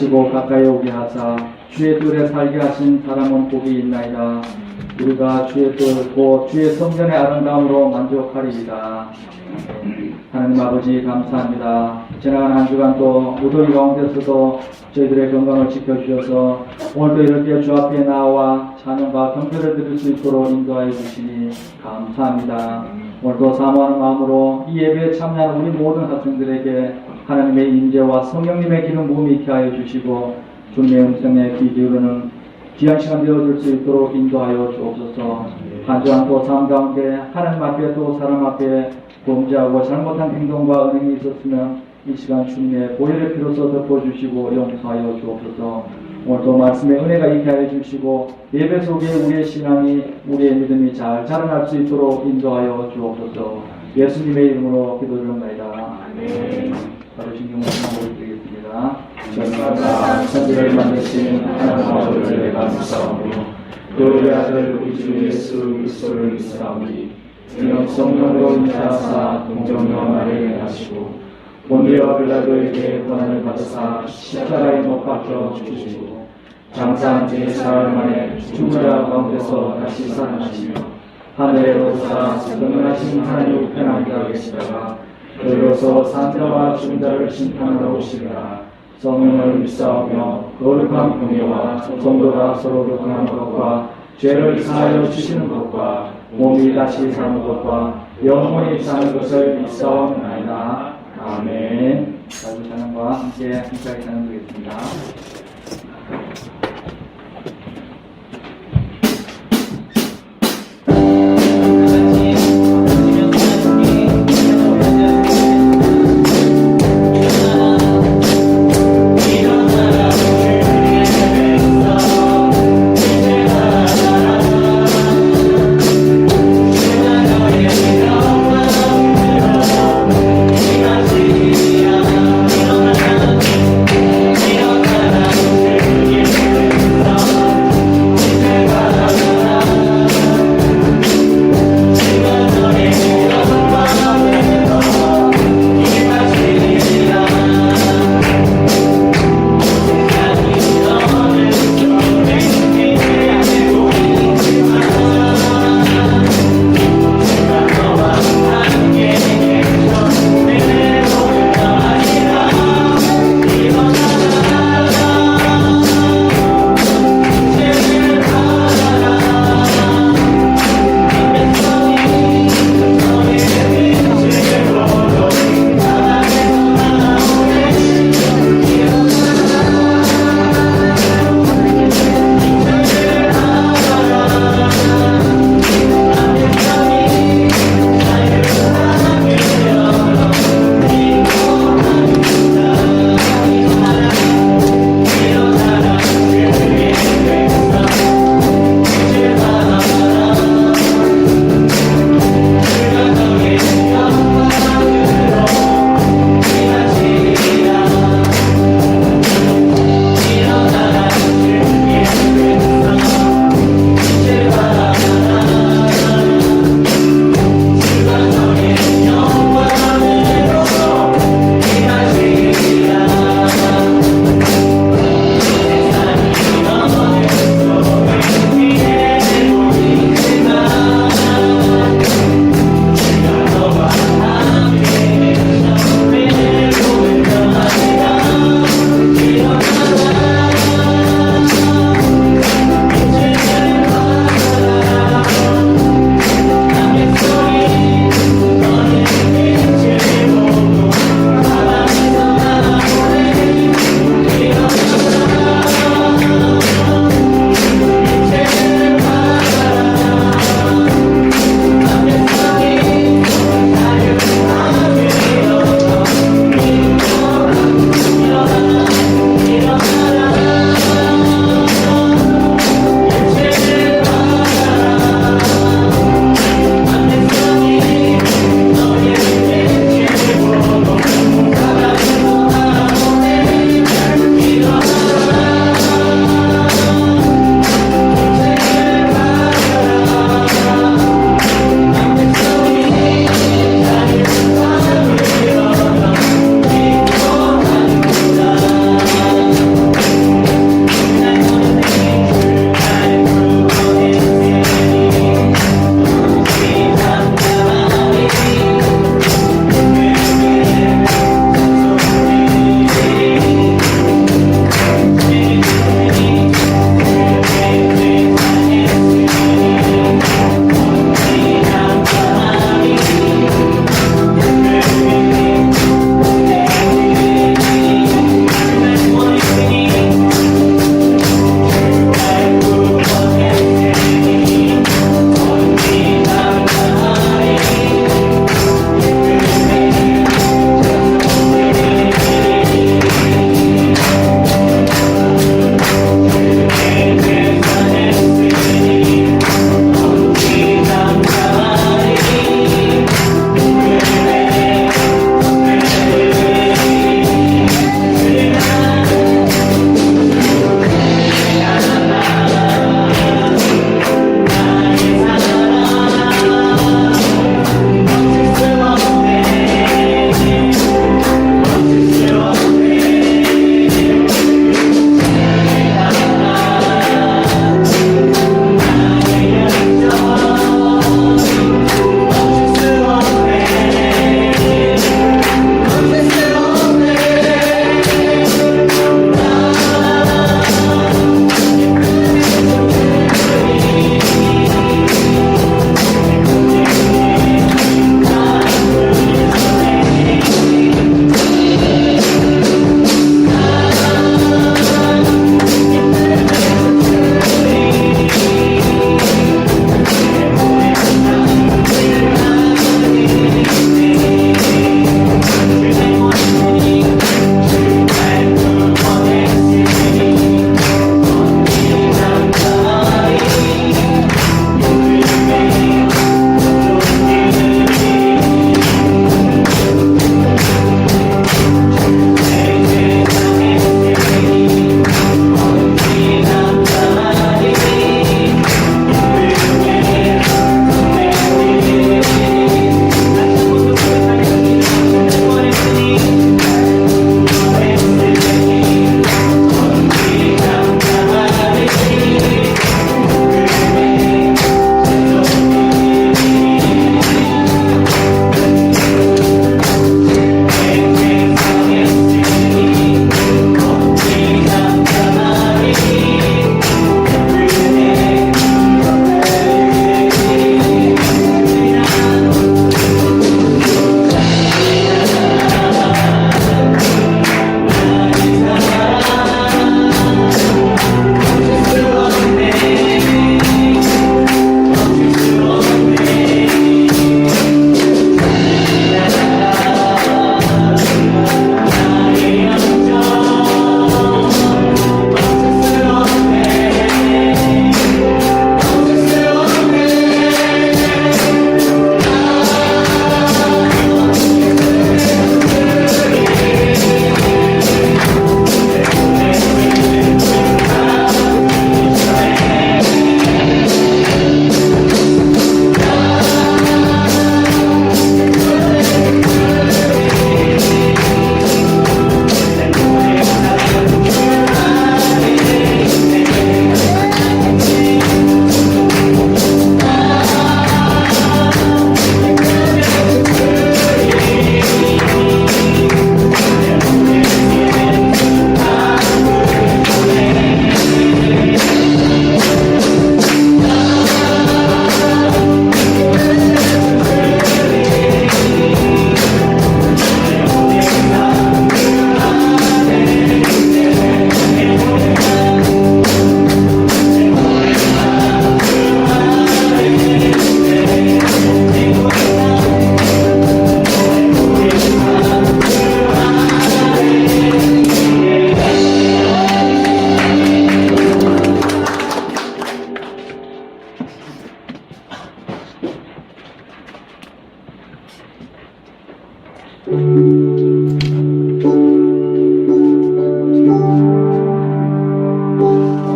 하시고 가까이 오게 하사 주의 뜰에 살게 하신 사람은 복이 있나이다. 우리가 주의 뜰 곧 주의 성전의 아름다움으로 만족하리이다. 하나님 아버지 감사합니다. 지나간 한 주간 또 무더위 가운데서도 저희들의 건강을 지켜주셔서 오늘도 이렇게 주 앞에 나와 찬양과 경배를 드릴 수 있도록 인도하여 주시니 감사합니다. 오늘도 사모하는 마음으로 이 예배에 참여하는 우리 모든 학생들에게 하나님의 임재와 성령님의 기름 부음이 있게 하여 주시고 주님의 음성에 귀 기울이는 귀한 시간 되어줄 수 있도록 인도하여 주옵소서. 한 주 않고 삶 가운데 하나님 앞에 또 사람 앞에 범죄하고 잘못한 행동과 은행이 있었으면 이 시간 주님의 보혈의 피로써 덮어주시고 용서하여 주옵소서. 오늘도 말씀의 은혜가 있게 하여 주시고 예배 속에 우리의 신앙이 우리의 믿음이 잘 자라날 수 있도록 인도하여 주옵소서. 예수님의 이름으로 기도드립니다. 바로 신경을 하고 드리겠습니다. 전마다 천지를 만드신 하나님 아버지를 감사하며 그의 아들 우리 주 예수 그리스도를 믿사오니 이는 성령으로 인하사 동정녀 마리아에 하시고 본디와 빌라도에게 고난을 받으사 십자가에 못 박혀 죽으시고 장사한 지 사흘 만에 죽은 자 가운데서 다시 살아나시며 하늘에 오르사 전능하신 하나님 우편에 계시다가 그로서 산자와 죽은 자를 심판하러 오시리라. 성령을 믿사오며 거룩한 공예와 성도가 서로를 통하는 것과 죄를 사하여 주시는 것과 몸이 다시 사는 것과 영원히 사는 것을 믿사옵나이다. 아멘. 자주 찬양과 함께 찬양드리겠습니다. 일어나라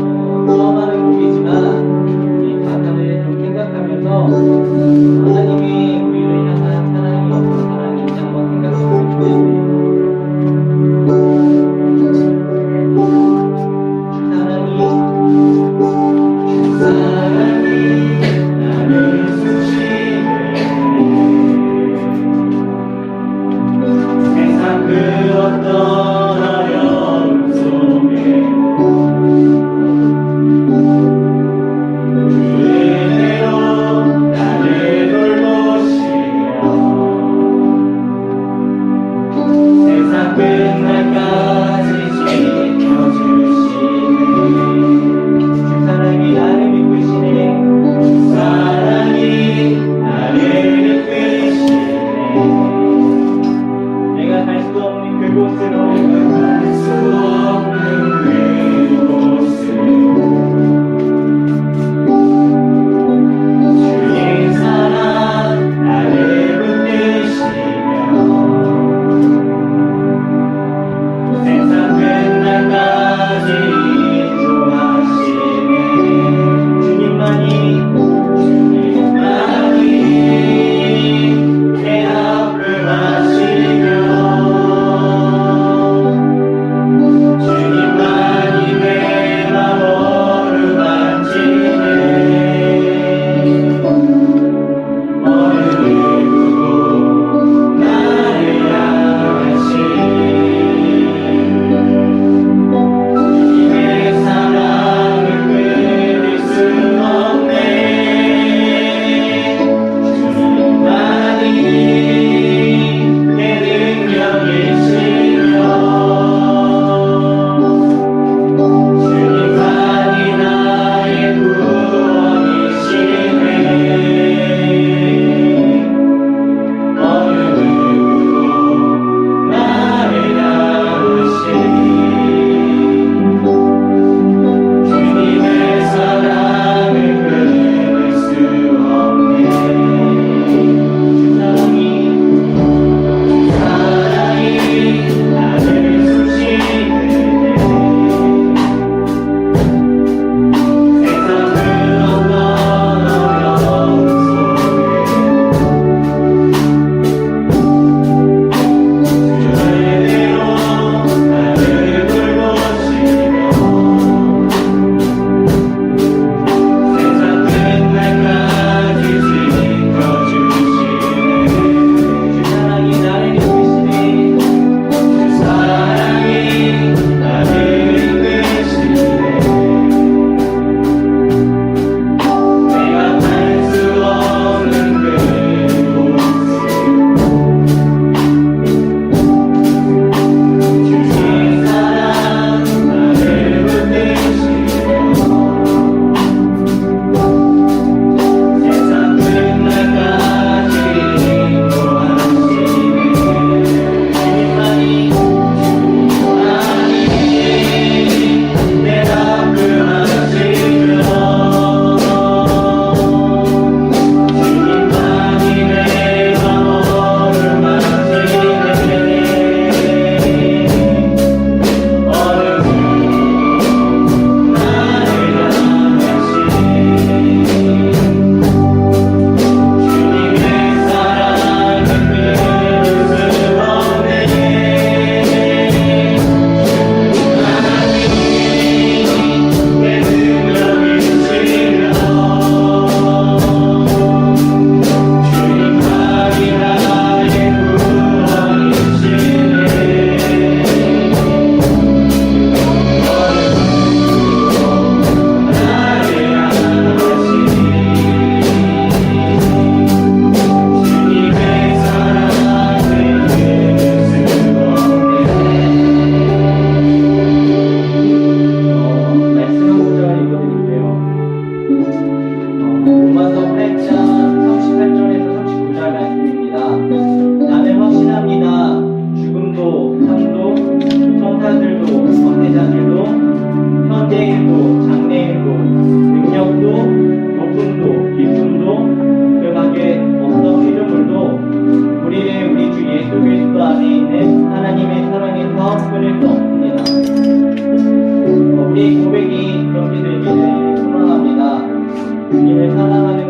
너무하는 곡이지만 이 가사를 좀 생각하면서 하나님이 우리를 향한 사랑이 어떤 사랑인지 한번 생각해보면 좋겠어요. 사랑이 나를 수시네 세상 그 어떤 어려움 속에 그대로 나를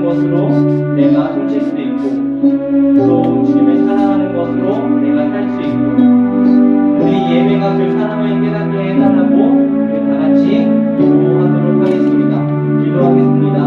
것으로 내가 훔칠 수도 있고 또 주님을 사랑하는 것으로 내가 살 수 있고 우리 예배가 그 사랑을 깨닫게 해달라고 우리 다 같이 기도하도록 하겠습니다. 기도하겠습니다.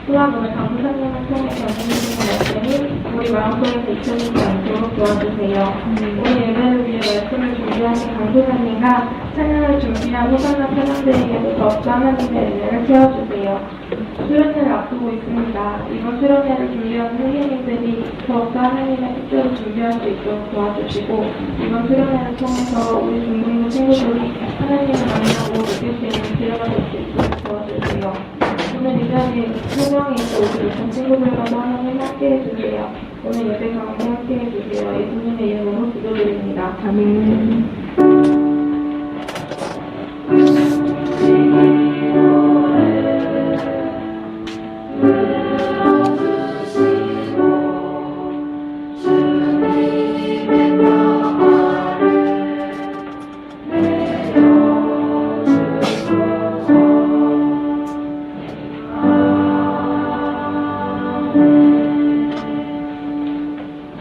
오늘 강부사님을 통해 전해주시는 말씀이 우리 마음속에서 잊혀지지 않도록 도와주세요. 오늘 예배를 위해 말씀을 준비하신 강부사님과 찬양을 준비한 호산나 사람들에게도 더욱더 하나님의 은혜를 채워주세요. 수련회를 앞두고 있습니다. 이번 수련회를 준비한 선생님들이 더욱더 하나님의 뜻대로 준비할 수 있도록 도와주시고 이번 수련회를 통해서 우리 중국인 친구들이 하나님을 만나고 느낄 수 있는 기회가 될 수 있도록 도와주세요. 오늘 이 자리에 소명이 있어 오지 못한 친구들과도 하나님 함께 해주세요. 오늘 예배 가운데 함께 해주세요. 예수님의 이름으로 기도드립니다. 아멘.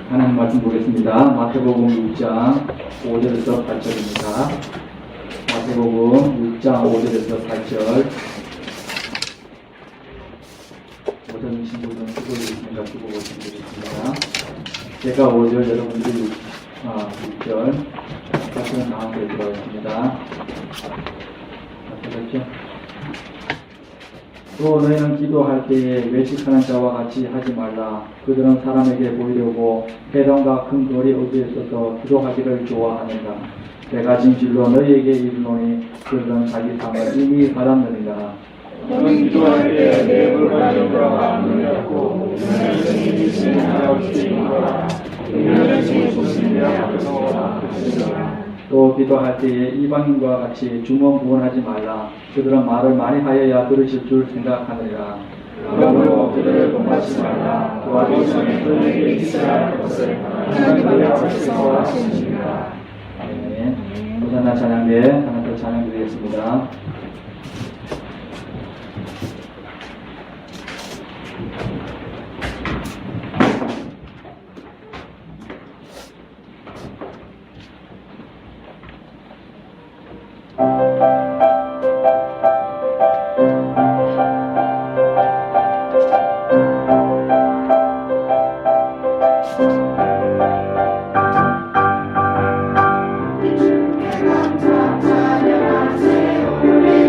하나님 말씀 보겠습니다. 마태복음 6장 5절에서 8절입니다. 마태복음 6장 5절에서 8절. 오전 친구들은 쓰고 있으니까 쓰고 보시면 되겠습니다. 제가 5절, 여러분들이 6절. 8절은 다음에 들어가겠습니다. 아시겠죠? 또 너희는 기도할 때에 외식하는 자와 같이 하지 말라. 그들은 사람에게 보이려고 회당과 큰 거리 어디에 서서 기도하기를 좋아하느니라. 내가 진실로 너희에게 이르노니 그들은 자기 상을 이미 받았느니라. 너는 기도할 때에 내 불과 들어가 눈을 닫고 너는 스님이 진행하여 주시는 거라. 너는 스님이 주시는 앞에서 하시니라. 또 기도할 때에 이방인과 같이 주먹구원하지 말라. 그들은 말을 많이 하여야 들으실 줄 생각하느니라. 그러므로 그들을 본받지 말라. 도와주시는 그들에게 있어야 할 것을 하나님의 앞에서 하시니라. 아멘. 호산나 찬양대 하나님 찬양 드리겠습니다. 찬양하세요. 우리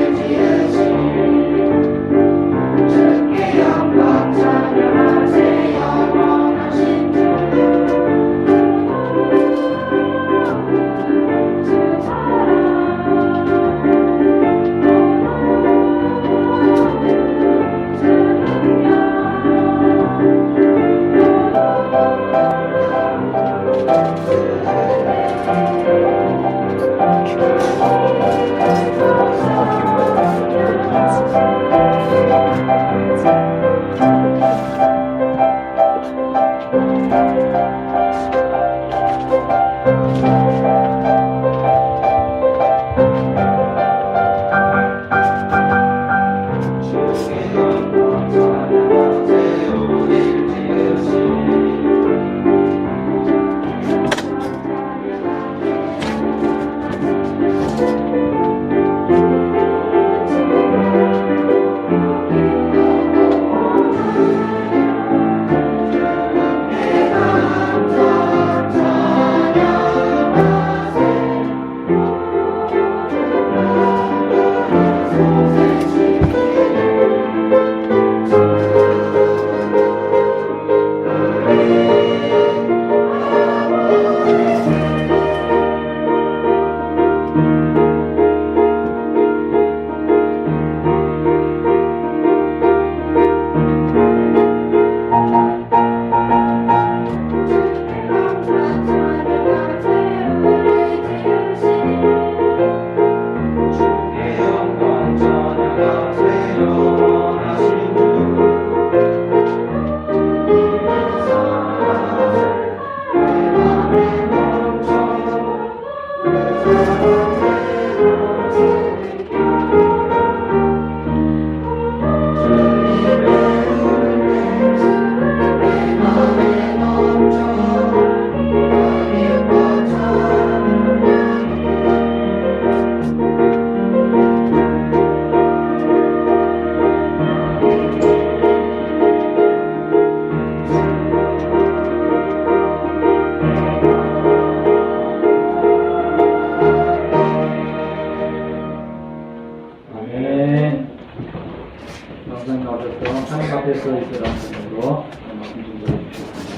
앞에 서 있으라는 뜻으로 말씀 좀 드려주셨습니다.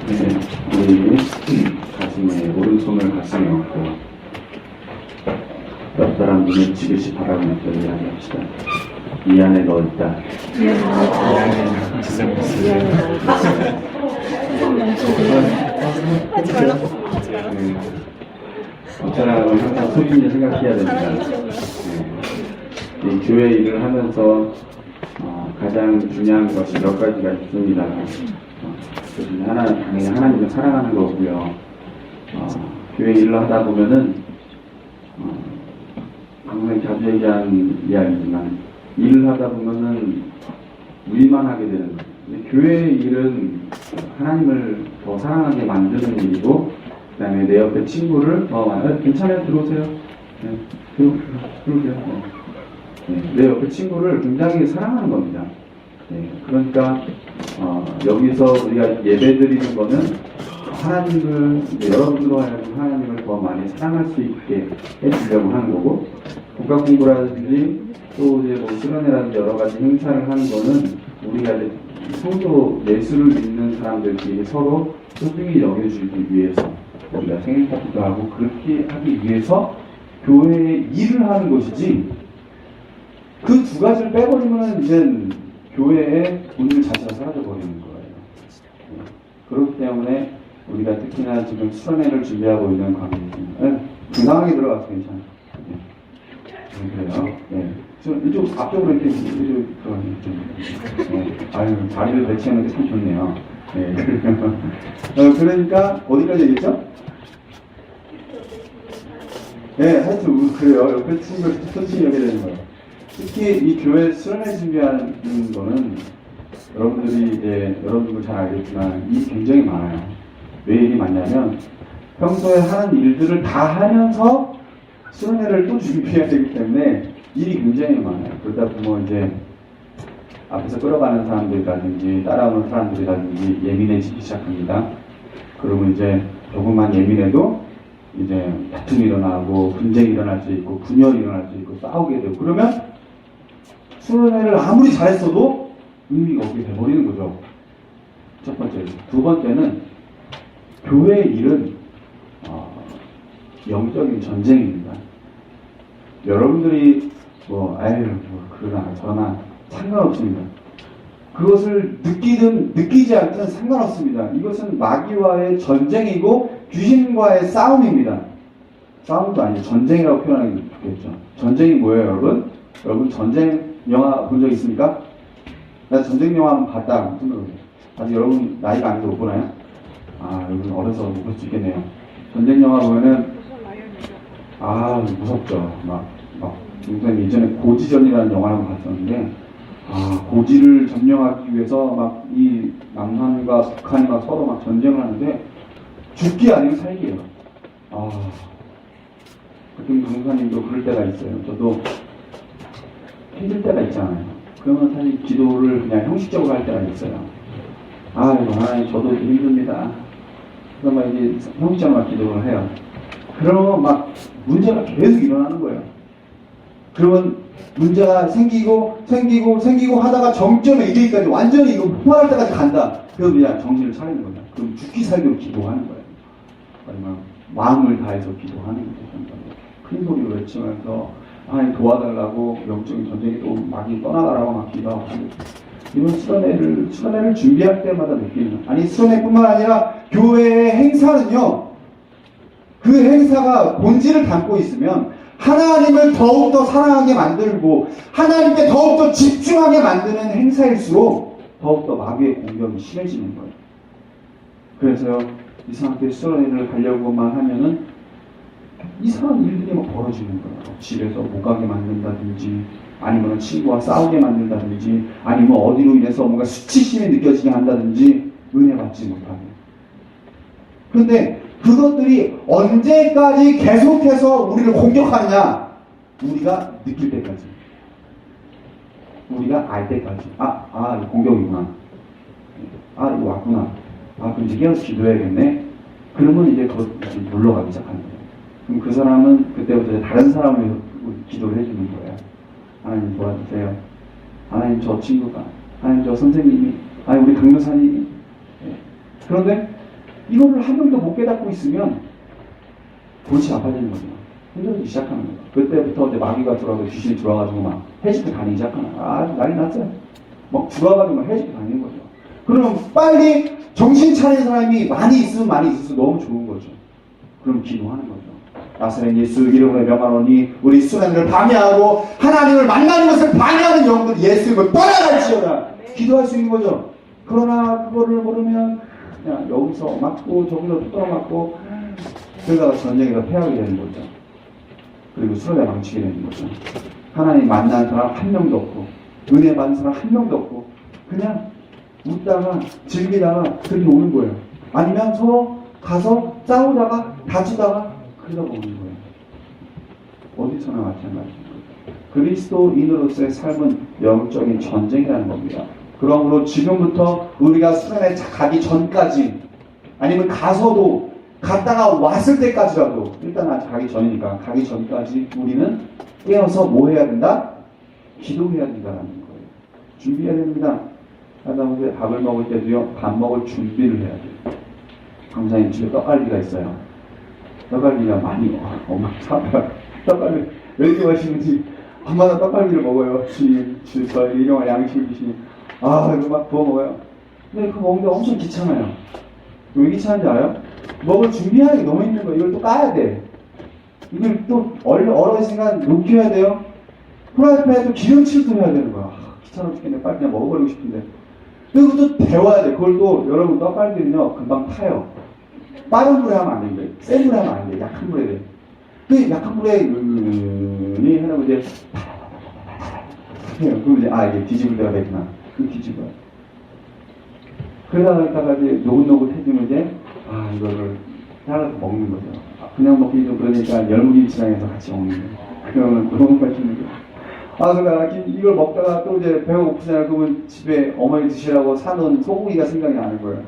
네, 우리 가슴에 오른손을 가슴에 얹고 옆 사람 눈을 지그시 바라보면서 이야기합시다. 이 안에 너 있다. 이 안에 사람은 항상 소중히 생각해야 됩니다. 이 교회 일을 하면서 가장 중요한 것이 몇 가지가 있습니다. 당연히 하나님을 사랑하는 거고요. 교회 일을 하다 보면은 항상 자주 얘기하는 이야기지만 일을 하다 보면은 일만 하게 되는 거예요. 교회 일은 하나님을 더 사랑하게 만드는 일이고, 그 다음에 내 옆에 친구를 더 괜찮아요? 들어오세요. 네, 들어오세요. 네. 내 옆에 친구를 굉장히 사랑하는 겁니다. 네, 그러니까 여기서 우리가 예배드리는 거는 하나님을 여러분들로 하여금 하나님을 더 많이 사랑할 수 있게 해주려고 하는 거고, 국가 공부라든지 또 이제 뭐 수련회라든지 여러 가지 행사를 하는 거는 우리가 이제 성도 예수를 믿는 사람들끼리 서로 소중히 여겨주기 위해서 우리가 생일 파티도 하고 그렇게 하기 위해서 교회에 일을 하는 것이지, 그 두 가지를 빼버리면 이제 교회의 본질 자체가 사라져버리는 거예요. 그렇기 때문에 우리가 특히나 지금 수련회를 준비하고 있는 관계입니다. 건강하게 들어가서 괜찮아요. 그래요. 네. 이쪽 앞쪽으로 이렇게 아유, 자리를 배치하는 게 참 좋네요. 네. 그러니까 어디까지 얘기했죠? 네, 하여튼 그래요. 옆에 친구를 천천히 여겨야 되는 거예요. 특히 이 교회 수련회 준비하는 거는 여러분들 잘 알겠지만 일이 굉장히 많아요. 왜 일이 많냐면 평소에 하는 일들을 다 하면서 수련회를 또 준비해야 되기 때문에 일이 굉장히 많아요. 그러다 보면 이제 앞에서 끌어가는 사람들이라든지 따라오는 사람들이라든지 예민해지기 시작합니다. 그러면 이제 조금만 예민해도 이제 다툼이 일어나고 분쟁이 일어날 수 있고 분열이 일어날 수 있고 싸우게 되고, 그러면 수련회를 아무리 잘했어도 의미가 없게 돼버리는 거죠. 첫 번째로. 두 번째는 교회 일은 영적인 전쟁입니다. 여러분들이 그러나 저러나 상관없습니다. 그것을 느끼든 느끼지 않든 상관없습니다. 이것은 마귀와의 전쟁이고 귀신과의 싸움입니다. 싸움도 아니고 전쟁이라고 표현하는 게 좋겠죠. 전쟁이 뭐예요, 여러분? 여러분 전쟁 영화 본 적 있습니까? 나 전쟁 영화 한번 봤다. 아직 여러분 나이가 아닌데 못 보나요? 여러분 어려서 못 볼 수 있겠네요. 전쟁 영화 보면은 무섭죠. 선생님 예전에 고지전이라는 영화를 한번 봤었는데, 고지를 점령하기 위해서 이 남한과 북한이 서로 전쟁을 하는데 죽기 아니면 살기예요. 그때 강사님도 그럴 때가 있어요. 저도 힘들 때가 있잖아요. 그러면 사실 기도를 그냥 형식적으로 할 때가 있어요. 하나님 저도 힘듭니다. 그래서 이제 형식적으로 기도를 해요. 그러면 문제가 계속 일어나는 거예요. 그러면 문제가 생기고 하다가 정점에 이르기까지 완전히 이거 폭발할 때까지 간다. 그럼 그냥 정신을 차리는 거죠. 그럼 죽기 살기로 기도하는 거예요. 아니면 마음을 다해서 기도하는 거죠. 큰 소리로 외치면서 하나님 도와달라고, 영적인 전쟁이 또 막이 떠나가라고 기도하고, 이런 수련회를 준비할 때마다 느끼는, 수련회뿐만 아니라 교회의 행사는요, 그 행사가 본질을 담고 있으면 하나님을 더욱더 사랑하게 만들고 하나님께 더욱더 집중하게 만드는 행사일수록 더욱더 마귀의 공격이 심해지는 거예요. 그래서요, 이상하게 수련회를 가려고만 하면은 이상한 일들이 벌어지는 거예요. 집에서 못 가게 만든다든지, 아니면 친구와 싸우게 만든다든지, 아니면 어디로 인해서 뭔가 수치심이 느껴지게 한다든지, 은혜 받지 못하게. 그런데 그것들이 언제까지 계속해서 우리를 공격하느냐? 우리가 느낄 때까지. 우리가 알 때까지. 이거 공격이구나. 이거 왔구나. 아, 그럼 이제 깨어서 기도해야겠네. 그러면 이제 그거 놀러가기 시작하는 거예요. 그럼 그 사람은 그때부터 이제 다른 사람을 위해서 기도를 해주는 거예요. 하나님 도와주세요. 하나님 저 친구가, 하나님 저 선생님이, 하나님 우리 강도사님이. 예. 그런데 이거를 한 명도 못 깨닫고 있으면 골치 아파지는 거죠. 힘들기 시작하는 거예요. 그때부터 이제 마귀가 들어와서 귀신이 들어와가지고 막 해집고 다니기 시작하는 거예요. 아, 난리 났어요. 막 들어와가지고 막 해집고 다니는 거죠. 그럼 빨리 정신 차린 사람이 많이 있으면 많이 있어서 너무 좋은 거죠. 그럼 기도하는 거죠. 나사렛 예수 이름으로 명하노니 우리 수련을 방해하고 하나님을 만나는 것을 방해하는 영들 예수 이름으로 떠나갈지어다. 기도할 수 있는 거죠. 그러나 그거를 모르면 그냥 여기서 맞고 저기서 또 맞고 그러다가 전쟁에서 패하게 되는 거죠. 그리고 수련에 망치게 되는 거죠. 하나님 만나는 사람 한 명도 없고 은혜 받는 사람 한 명도 없고 그냥 웃다가 즐기다가 그렇게 오는 거예요. 아니면 서로 가서 싸우다가 다투다가 그러다 오는 거예요. 어디서나 마찬가지인 거예요. 그리스도인으로서의 삶은 영적인 전쟁이라는 겁니다. 그러므로 지금부터 우리가 수련회 가기 전까지 아니면 가서도 갔다가 왔을 때까지라도 일단 아직 가기 전이니까 가기 전까지 우리는 깨어서 뭐 해야 된다? 기도해야 된다는 거예요. 준비해야 됩니다. 하다못해 밥을 먹을 때도요, 밥 먹을 준비를 해야 돼요. 강사님 집에 떡갈비가 있어요. 떡갈비가 많이 엄마 사다가 떡갈비 왜 이렇게 맛있는지 밤마다 떡갈비를 먹어요. 저희 일용할 양식을 주시니 아 이거 막 부어 먹어요. 근데 그거 먹는데 엄청 귀찮아요. 왜 귀찮은지 알아요? 먹을 준비하는 게 너무 힘든 거예요. 이걸 또 까야 돼. 이걸 또 얼어있으니까 녹여야 돼요. 프라이팬에 또 기름칠도 해야 되는 거야. 귀찮아 죽겠네. 빨리 그냥 먹어버리고 싶은데. 그리고 또 데워야 돼. 그걸 또 여러분 떡갈비는요 금방 타요. 빠른 불에 하면 안 됩니다. 센 불에 하면 안 돼요. 약한 불에 돼요. 그 약한 불에 하면 이제 그럼 이제 이게 뒤집을 때가 됐구나. 그 뒤집어요. 그러다가 이제 노릇노릇해지면 이제 이거를 잘라서 먹는 거죠. 그냥 먹기 좀 그러니까 열무김치랑 해서 같이 먹는 거예요. 그러면 너무 맛있는 거예요. 그러다가 이걸 먹다가 또 이제 배가 고프잖아요. 그러면 집에 어머니 드시라고 사놓은 소고기가 생각이 나는 거예요.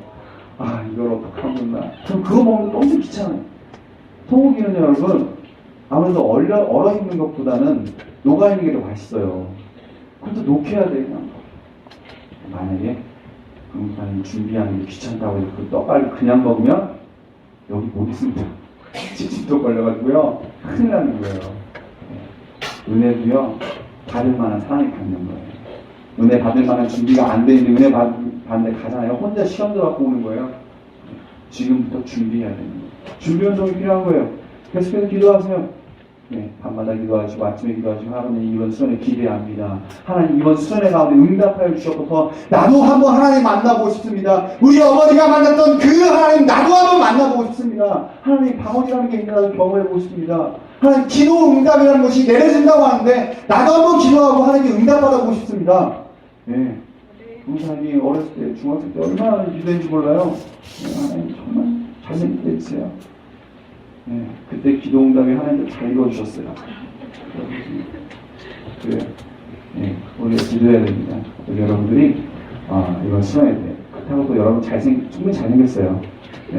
이걸 어떡하면 그럼 그거 먹는 게 엄청 귀찮아요. 소고기는 여러분 아무래도 얼어 있는 것보다는 녹아 있는 게 더 맛있어요. 그것도 녹여야 돼 그냥. 만약에 그럼 준비하는 게 귀찮다고 해서 그 떡갈비 그냥 먹으면 여기 못 있습니다. 찝찝도 걸려가지고요 큰일 나는 거예요. 은혜도요 받을 만한 사람이 받는 거예요. 은혜 받을 만한 준비가 안 돼 있는 은혜 받는데 가잖아요. 혼자 시험 들어갖고 오는 거예요. 지금부터 준비해야 되는 거예요. 준비 운동이 필요한 거예요. 계속해서 기도하세요. 밤마다 기도하시고 아침에 기도하시고 하나님 이번 수련회 기대합니다. 하나님 이번 수련회 가운데 응답하여 주셔서 나도 한번 하나님 만나보고 싶습니다. 우리 어머니가 만났던 그 하나님 나도 한번 만나보고 싶습니다. 하나님 방언이라는 게 있나도 경험해보고 싶습니다. 하나님 기도 응답이라는 것이 내려진다고 하는데 나도 한번 기도하고 하나님께 응답받아보고 싶습니다. 강사님이 어렸을 때 중학생 때 얼마나 기도했는지 몰라요. 하나님 정말 잘생기게 해주세요. 그때 기도 응답이 하나님도 잘 이루어주셨어요. 그래요. 우리가 기도해야 됩니다. 우리 여러분들이 이번 수련회 때 그렇다고 또 여러분 충분히 잘생겼어요.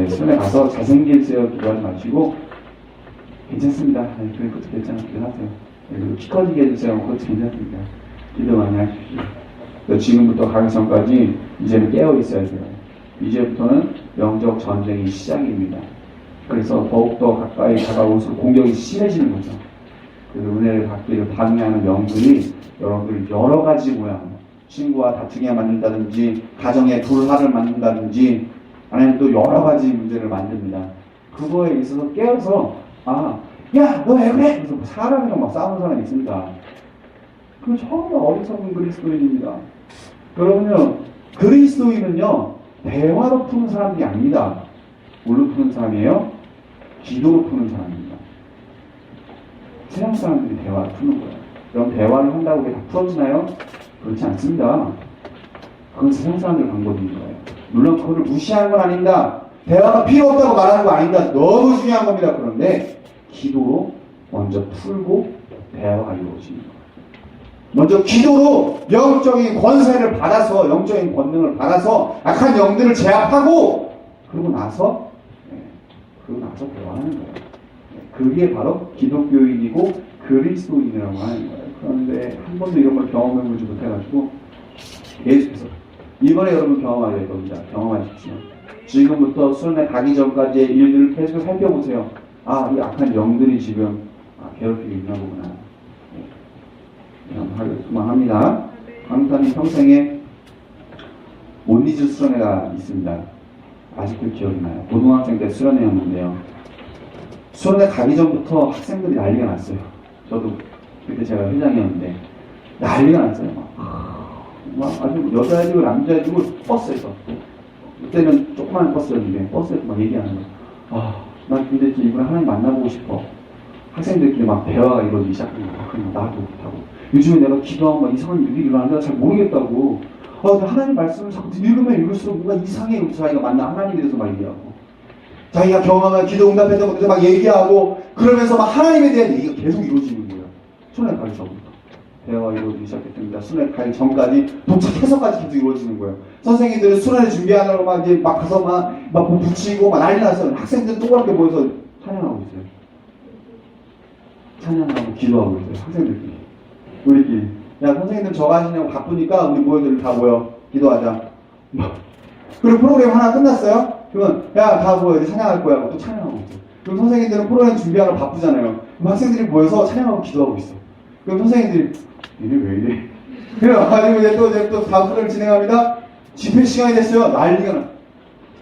수련회 가서 잘생겼어요 기도하지 마시고 괜찮습니다. 그것도 괜찮아 기도하세요. 그리고 키 커지게 해주세요. 그것도 괜찮습니다. 기도 많이 하십시오. 지금부터 가기 전까지 이제는 깨어 있어야 돼요. 이제부터는 영적 전쟁이 시작입니다. 그래서 더욱더 가까이 다가올수록 공격이 심해지는 거죠. 그래서 은혜를 받기를 방해하는 영들이 여러분들 여러 가지 모양, 친구와 다투게 만든다든지, 가정에 불화를 만든다든지, 아니면 또 여러 가지 문제를 만듭니다. 그거에 있어서 깨어서, 야, 너 왜 그래? 그래서 사람이랑 막 싸우는 사람이 있습니다. 그건 전부 어리석은 그리스도인입니다. 여러분요, 그리스도인은요, 대화로 푸는 사람들이 아닙니다. 뭘로 푸는 사람이에요? 기도로 푸는 사람입니다. 세상 사람들이 대화를 푸는 거예요. 그럼 대화를 한다고 그게 다 풀어지나요? 그렇지 않습니다. 그건 세상 사람들 방법인 거예요. 물론 그거를 무시하는 건 아닙니다. 대화가 필요 없다고 말하는 거 아닙니다. 너무 중요한 겁니다. 그런데 기도로 먼저 풀고 대화가 이루어지는 거예요. 먼저 기도로 영적인 권세를 받아서 영적인 권능을 받아서 악한 영들을 제압하고 그러고 나서 대화하는 거예요. 그게 바로 기독교인이고 그리스도인이라고 하는 거예요. 그런데 한 번도 이런 걸 경험해보지 못해가지고 계속해서 이번에 여러분 경험하게 될 겁니다. 경험하십시오. 지금부터 수련회 가기 전까지의 일들을 계속 살펴보세요. 아, 이 악한 영들이 지금 괴롭히고 있나 보구나. 그만합니다. 강사님 평생에 못 잊을 수련회가 있습니다. 아직도 기억이 나요. 고등학생 때 수련회였는데요. 수련회 가기 전부터 학생들이 난리가 났어요. 저도 그때 제가 회장이었는데 난리가 났어요. 막 아주 여자애들 남자애들 버스에서, 그때는 조그만 버스였는데 버스에서 막 얘기하는 거예요. 난 근데 이번에 하나님 만나보고 싶어. 학생들끼리 막 대화가 이루어지기 시작하는 거야. 그럼 나도 못하고, 요즘에 내가 기도하고 막 이상한 일이 일어나는데 나 잘 모르겠다고. 하나님 말씀을 자꾸 읽으면 읽을수록 뭔가 이상해. 우리 자기가 만난 하나님에 대해서 막 얘기하고, 자기가 경험한 기도 응답했던 것에 막 얘기하고, 그러면서 막 하나님에 대한 얘기가 계속 이루어지는 거예요. 수련회 가기 전부터 대화가 이루어지기 시작했습니다. 수련회 가기 전까지 도착해서까지 계속 이루어지는 거예요. 선생님들은 수련회 준비하느라고 막 이제 막 가서 막 붙이고 막 난리 나서 학생들 동그랗게 모여서 찬양하고 있어요. 찬양하고 기도하고 있어요. 학생들끼리, 우리끼리. 야, 선생님들 저거 하시냐고 바쁘니까 우리 모여들 다 모여 기도하자. 그리고 프로그램 하나 끝났어요? 그러면 야, 다 모여 이제 찬양할 거야. 또 찬양하고 있어요. 그럼 선생님들은 프로그램 준비하느라 바쁘잖아요. 그럼 학생들이 모여서 찬양하고 기도하고 있어. 그럼 선생님들이 얘네 왜 이래? 그래가지고 이제 또 다음 프로그램 진행합니다. 집회 시간이 됐어요. 난리가 나.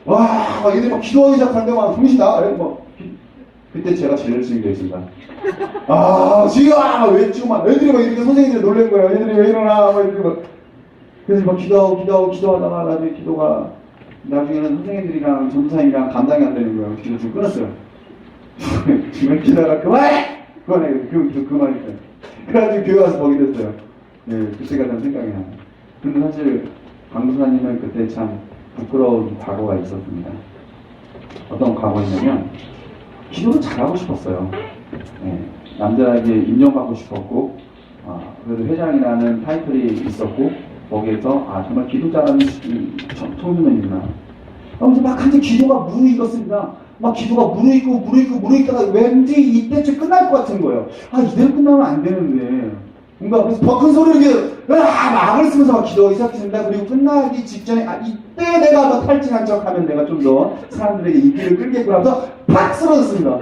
와, 막 얘들 막 기도하기 시작하는데 막 정신 나가. 그때 제가 제일 열심히 됐습니다. 지금 외치고 막 애들이 막 이렇게 선생님들이 놀란 거예요. 애들이 왜 이러나 막 이렇게 막. 그래서 막 기도하다가 나중에 기도가, 나중에는 선생님들이랑 전도사님이랑 감당이 안 되는 거예요. 기도 좀 끊었어요. 지금 기다가 그만해! 그만했어요. 그래가지고 교회 와서 거기 됐어요. 네, 그때가 좀 생각이 나요. 근데 사실 강도사님은 그때 참 부끄러운 과거가 있었습니다. 어떤 과거였냐면, 기도를 잘하고 싶었어요. 네, 남자에게 인정받고 싶었고, 그래도 회장이라는 타이틀이 있었고, 거기에서 정말 기도 잘하는 청소년이구나. 그래서 막 한지 기도가 무르익었습니다. 막 기도가 무르익다가 왠지 이때쯤 끝날 것 같은 거예요. 이대로 끝나면 안 되는데. 뭔가 그래서 더 큰 소리를 막을 쓰면서 막 기도하기 시작했습니다. 그리고 끝나기 직전에 이때 내가 더 탈진한 척하면 내가 좀 더 사람들에게 인기를 끌겠구나 하면서 팍 쓰러졌습니다.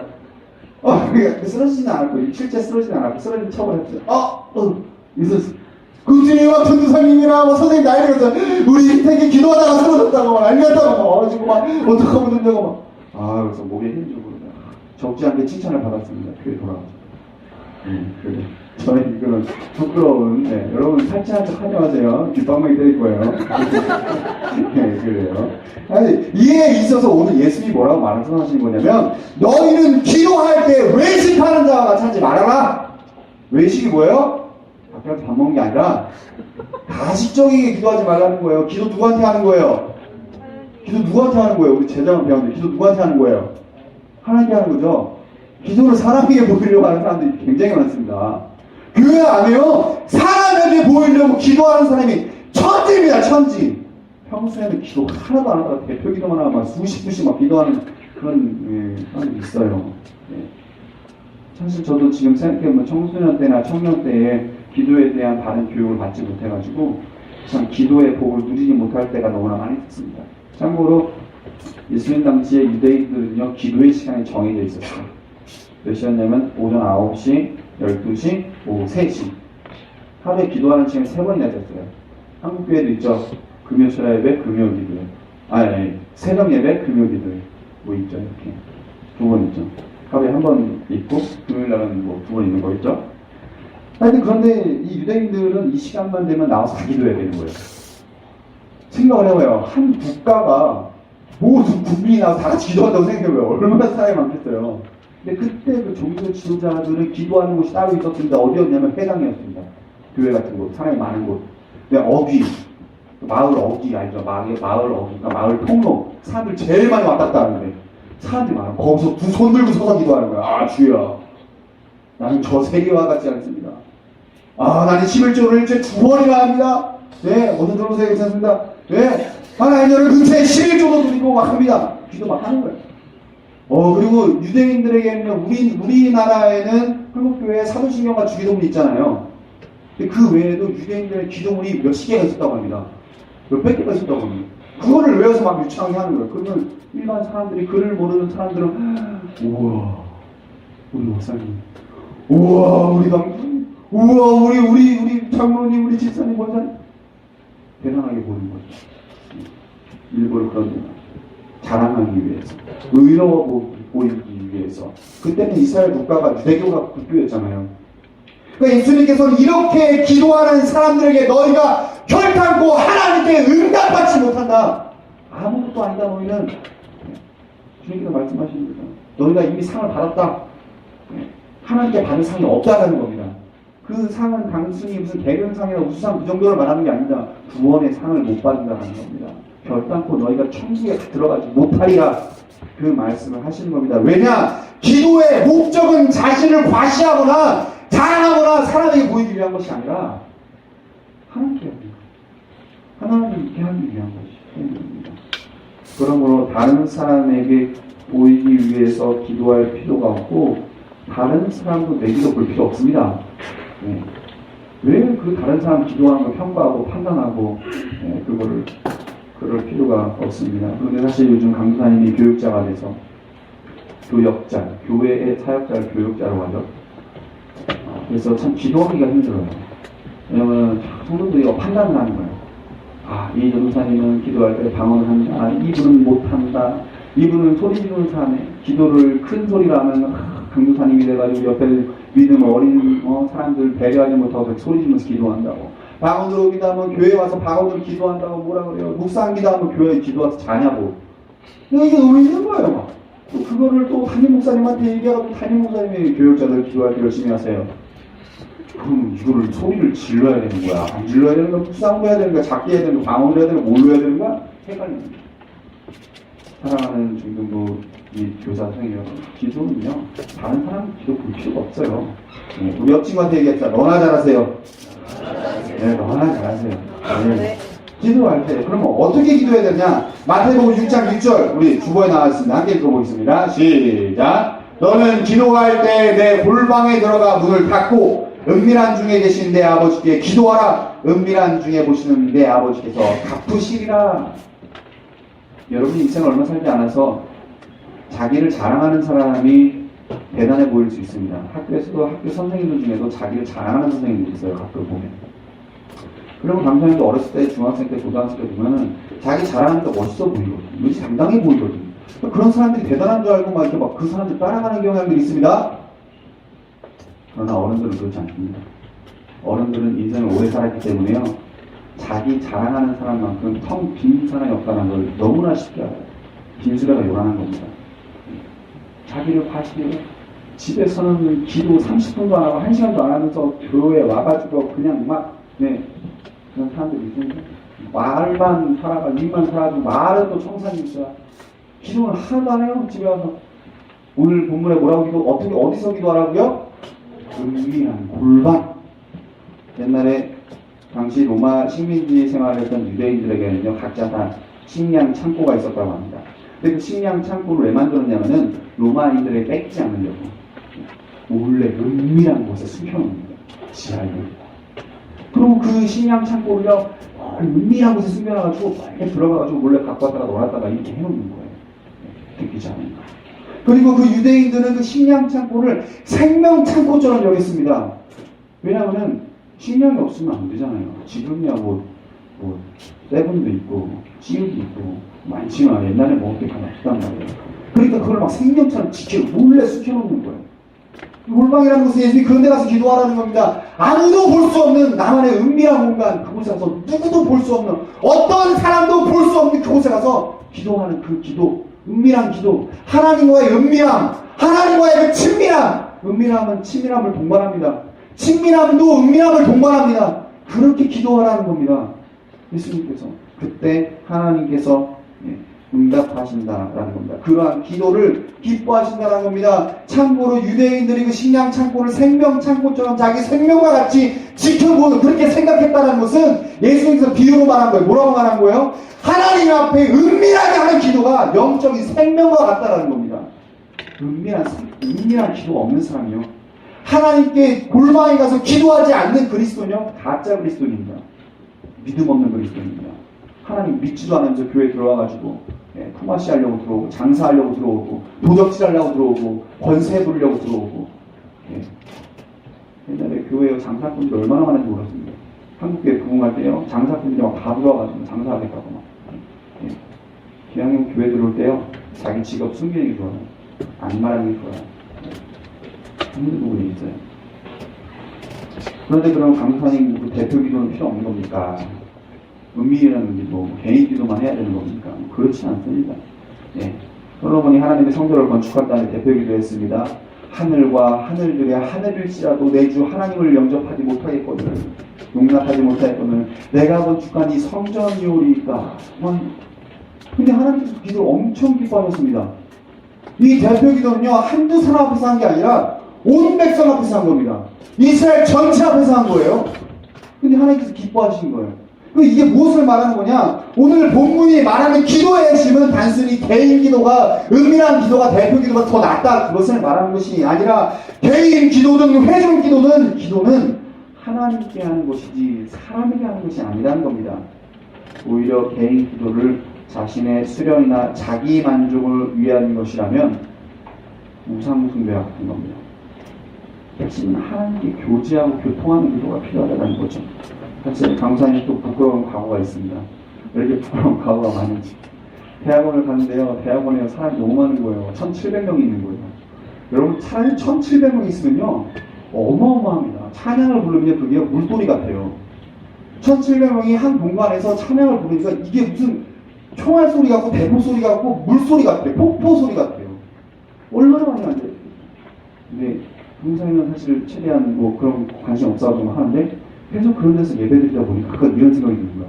그러니까 쓰러지진 않았고, 실제 쓰러지진 않았고, 쓰러진 척을 했어요. 그래서 구주님과 전도사님이랑 선생님 나이를 해서 우리 되게 기도하다가 쓰러졌다고 막 난리났다고 막 지금 막 어떡하면 된다고 막. 그래서 목에 힘주고 적지 않게 칭찬을 받았습니다. 교회 돌아가서. 그래. 저희 이거는 부끄러운, 여러분 탈진한 척 하지 마세요. 뒷방망이 때릴 거예요. 그래요. 이에 있어서 오늘 예수님이 뭐라고 말씀하시는 거냐면, 너희는 기도할 때 외식하는 자와 같이 하지 말아라. 외식이 뭐예요? 밖에서 밥 먹는 게 아니라 가식적이게 기도하지 말라는 거예요. 기도 누구한테 하는 거예요? 기도 누구한테 하는 거예요? 우리 제자만 배웠는데 기도 누구한테 하는 거예요? 하나님께 하는 거죠. 기도를 사람에게 보이려고 하는 사람들이 굉장히 많습니다. 교회 안에요, 사람에게 보이려고 기도하는 사람이 천지입니다. 천지. 평소에는 기도 하나도 안 하다가 대표 기도만 하고 막 수십 분씩 막 기도하는 그런 사람이 있어요. 사실 저도 지금 생각해보면 청소년 때나 청년 때에 기도에 대한 바른 교육을 받지 못해가지고 참 기도의 복을 누리지 못할 때가 너무나 많이 있습니다. 참고로 예수님 당시에 유대인들은요, 기도의 시간이 정해져 있었어요. 몇 시였냐면 오전 9시, 12시, 오후 3시. 하루에 기도하는 시간이 3번이나 됐어요. 한국 교회도 있죠. 금요 철야 예배, 금요 기도회. 새벽 예배, 금요 기도회. 뭐 있죠, 이렇게. 2번 있죠. 하루에 1번 있고, 금요일날은 뭐 2번 있는 거 있죠. 하여튼 그런데 이 유대인들은 이 시간만 되면 나와서 다 기도해야 되는 거예요. 생각을 해봐요. 한 국가가 모든 국민이 나와서 다 같이 기도한다고 생각해봐요. 얼마나 사람이 많겠어요. 근데 그때 그 종교 지도자들은 기도하는 곳이 따로 있었습니다. 어디였냐면 회당이었습니다. 교회 같은 곳, 사람이 많은 곳. 어귀, 마을 어귀 알죠? 마을 어귀가 마을 통로. 사람들 제일 많이 왔다 갔다 하는데 사람들이 많아. 거기서 두 손 들고 서서 기도하는 거야. 주여, 나는 저 세리와 같지 않습니다. 나는 11조를 일주일에 2번이나 합니다. 네, 어디 들어오세요? 괜찮습니다. 네, 하나님 저를 근처에 11조도 드리고 막 합니다. 기도 막 하는 거예요. 그리고 유대인들에게는 우리나라에는 한국교회에 사도신경과 주기도문이 있잖아요. 근데 그 외에도 유대인들의 기도문이 몇십 개가 있었다고 합니다. 몇백 개가 있었다고 합니다. 그거를 외워서 막 유창하게 하는 거예요. 그러면 일반 사람들이, 글을 모르는 사람들은 우와 우리 목사님, 우와 우리 강사님, 우와 우리 장로님, 우리 집사님, 권사님 대단하게 보이는 거죠. 일부러 그런 데 자랑하기 위해서, 의로워 보이기 위해서. 그때는 이스라엘 국가가 유대교가 국교였잖아요. 그러니까 예수님께서는 이렇게 기도하는 사람들에게 너희가 결단코 하나님께 응답받지 못한다. 아무것도 아니다. 너희는 주님께서 말씀하시는 거죠. 너희가 이미 상을 받았다. 하나님께 받을 상이 없다라는 겁니다. 그 상은 단순히 무슨 개근상이나 우수상 그 정도를 말하는 게 아니라 구원의 상을 못 받는다는 겁니다. 결단코 너희가 천국에 들어가지 못하리라, 그 말씀을 하시는 겁니다. 왜냐? 기도의 목적은 자신을 과시하거나 자랑하거나 사람에게 보이기 위한 것이 아니라 하나님께 하나님께 하기 위한 것입니다. 그러므로 다른 사람에게 보이기 위해서 기도할 필요가 없고, 다른 사람도 내 기도 볼 필요 없습니다. 왜 그 다른 사람 기도하는 걸 평가하고 판단하고 그럴 필요가 없습니다. 그런데 사실 요즘 강도사님이 교육자가 돼서 교역자, 교회의 사역자를 교육자로 하죠. 그래서 참 기도하기가 힘들어요. 왜냐면 성도들이 판단을 하는 거예요. 이 전도사님은 기도할 때 방언을 한다, 이분은 못한다, 이분은 소리 지르는 사람에 기도를 큰 소리로 하면 강도사님이 돼가지고 옆에 믿음 어린 사람들 배려하지 못하고 소리 지르면서 기도한다고. 방언 들어오기도 하면 교회 와서 방언으로 기도한다고 뭐라 그래요. 묵상 기도하면 교회에 기도와서 자냐고. 이게 너무 힘든 거예요. 막. 또 그거를 또 담임 목사님한테 얘기하고, 담임 목사님이 교육자들 기도할 때 열심히 하세요. 그럼 이거를 소리를 질러야 되는 거야? 안 질러야 되는 거야? 묵상도 해야 되는 거야? 작게 해야 되는 거야? 방언을 해야 되는 거야? 뭘로 해야 되는 거야? 헷갈립니다. 사랑하는 중등부 이 교사 선생님, 기도는요, 다른 사람 기도 볼 필요가 없어요. 우리 옆친구한테 얘기했자, 너나 잘하세요. 너나 잘하세요. 기도할 때, 그러면 어떻게 기도해야 되냐? 마태복음 6장 6절, 우리 주보에 나왔습니다. 함께 읽어보겠습니다. 시작. 너는 기도할 때 내 골방에 들어가 문을 닫고 은밀한 중에 계신 내 아버지께 기도하라. 은밀한 중에 보시는 내 아버지께서 갚으시리라. 여러분이 인생을 얼마 살지 않아서 자기를 자랑하는 사람이 대단해 보일 수 있습니다. 학교에서도 학교 선생님들 중에도 자기를 자랑하는 선생님들이 있어요. 가끔 보면. 그러면 강사님도 어렸을 때, 중학생 때, 고등학생 때 보면은 자기 자랑하니까 멋있어 보이거든요. 왠지 당당해 보이거든요. 그런 사람들이 대단한 줄 알고 막 이렇게 막 그 사람들 따라가는 경향들이 있습니다. 그러나 어른들은 그렇지 않습니다. 어른들은 인생을 오래 살았기 때문에요, 자기 자랑하는 사람만큼 텅 빈 사람이 없다는 걸 너무나 쉽게 알아요. 빈수레가 요란한 겁니다. 자기를 과시해요. 집에서는 기도 30분도 안 하고 1시간도 안 하면서 교회에 와가지고 그냥 막 그런 사람들이 있습니다. 말만 살아가, 일만 살아가지고 말은 또 청산일수야. 기도는 하나도 안 해요. 집에 와서. 오늘 본문에 뭐라고 어디서 기도하라고요? 은밀한 골방. 옛날에 당시 로마 식민지 생활을 했던 유대인들에게는요, 각자 다 식량 창고가 있었다고 합니다. 근데 그 식량 창고를 왜 만들었냐면은 로마인들에게 뺏기지 않으려고 몰래 은밀한 곳에 숨겨놓는 거예요. 지하에. 그리고 그 식량 창고를요, 은밀한 곳에 숨겨놔가지고 이렇게 들어가가지고 몰래 갖고 왔다가 놀았다가 이렇게 해놓는 거예요. 듣기지 않은 거. 그리고 그 유대인들은 그 식량 창고를 생명 창고처럼 여겼습니다. 왜냐하면은 식량이 없으면 안 되잖아요. 지금이야 뭐 세븐도 있고 찌우도 있고 많지만 옛날에 먹을 게 하나 없단 말이에요. 그러니까 그걸 막 생명처럼 지키고 몰래 숨겨놓는 거예요. 골방이라는 것은 예수님이 그런 데 가서 기도하라는 겁니다. 아무도 볼 수 없는 나만의 은밀한 공간, 그곳에 가서 누구도 볼 수 없는, 어떤 사람도 볼 수 없는 그곳에 가서 기도하는 그 기도, 은밀한 기도, 하나님과의 은밀함, 하나님과의 그 친밀함. 은밀함은 친밀함을 동반합니다. 친밀함도 은밀함을 동반합니다. 그렇게 기도하라는 겁니다. 예수님께서. 그때 하나님께서 응답하신다라는 겁니다. 그러한 기도를 기뻐하신다는 겁니다. 참고로 유대인들이 그 식량 창고를 생명 창고처럼 자기 생명과 같이 지켜보는, 그렇게 생각했다는 것은 예수님께서 비유로 말한 거예요. 뭐라고 말한 거예요? 하나님 앞에 은밀하게 하는 기도가 영적인 생명과 같다라는 겁니다. 은밀한 기도가 없는 사람이요. 하나님께 골방에 가서 기도하지 않는 그리스도는요, 가짜 그리스도입니다. 믿음 없는 그리스도입니다. 하나님 믿지도 않으면서 교회에 들어와가지고 품앗이 하려고 들어오고, 장사하려고 들어오고, 도적질 하려고 들어오고, 권세 부리려고 들어오고. 옛날에 교회에 장사꾼들이 얼마나 많은지 몰랐습니다. 한국교회 부흥할 때요, 장사꾼들이 막 다 들어와가지고 장사하겠다고 막. 기왕이면 교회 들어올 때요, 자기 직업 숨기는 게 좋아요. 안 말하는 게 좋아요. 힘든 부분이 있어요. 그런데 그럼 강사님 그 대표 기도는 필요 없는 겁니까? 은밀이라는 기도, 개인 기도만 해야 되는 겁니까? 그렇지 않습니다. 솔로몬이 하나님의 성전을 건축할 때 대표 기도했습니다. 하늘과 하늘들의 하늘일지라도 내 주 하나님을 영접하지 못하겠거든, 용납하지 못하겠거든, 내가 건축한 이 성전이오리이까. 근데 하나님께서 기도를 엄청 기뻐하셨습니다. 이 대표 기도는요, 한두 사람 앞에서 한 게 아니라 온 백성 앞에서 한 겁니다. 이스라엘 전체 앞에서 한 거예요. 근데 하나님께서 기뻐하신 거예요. 그럼 이게 무엇을 말하는 거냐? 오늘 본문이 말하는 기도의 핵심은 단순히 개인 기도가, 은밀한 기도가 대표 기도가 더 낫다, 그것을 말하는 것이 아니라 개인 기도든 회중 기도든 기도는 하나님께 하는 것이지 사람에게 하는 것이 아니라는 겁니다. 오히려 개인 기도를 자신의 수련이나 자기 만족을 위한 것이라면 우상숭배와 같은 겁니다. 핵심은 하나님께 교제하고 교통하는 기도가 필요하다는 거죠. 사실 강사님 또 부끄러운 과거가 있습니다. 왜 이렇게 부끄러운 과거가 많은지. 대학원을 갔는데요, 대학원에 사람이 너무 많은 거예요. 1,700명이 있는 거예요. 여러분, 차라리 1,700명이 있으면요, 어마어마합니다. 찬양을 부르면 그게 물소리 같아요. 1,700명이 한 공간에서 찬양을 부르니까 이게 무슨 총알 소리 같고 대포 소리 같고 물소리 같아요. 폭포 소리 같아요. 얼마나 많이 안 돼요. 근데 강사님은 사실 최대한 뭐 그런 관심 없어가지고 하는데 계속 그런 데서 예배드리다 보니까 가끔 이런 생각이 드는 거야.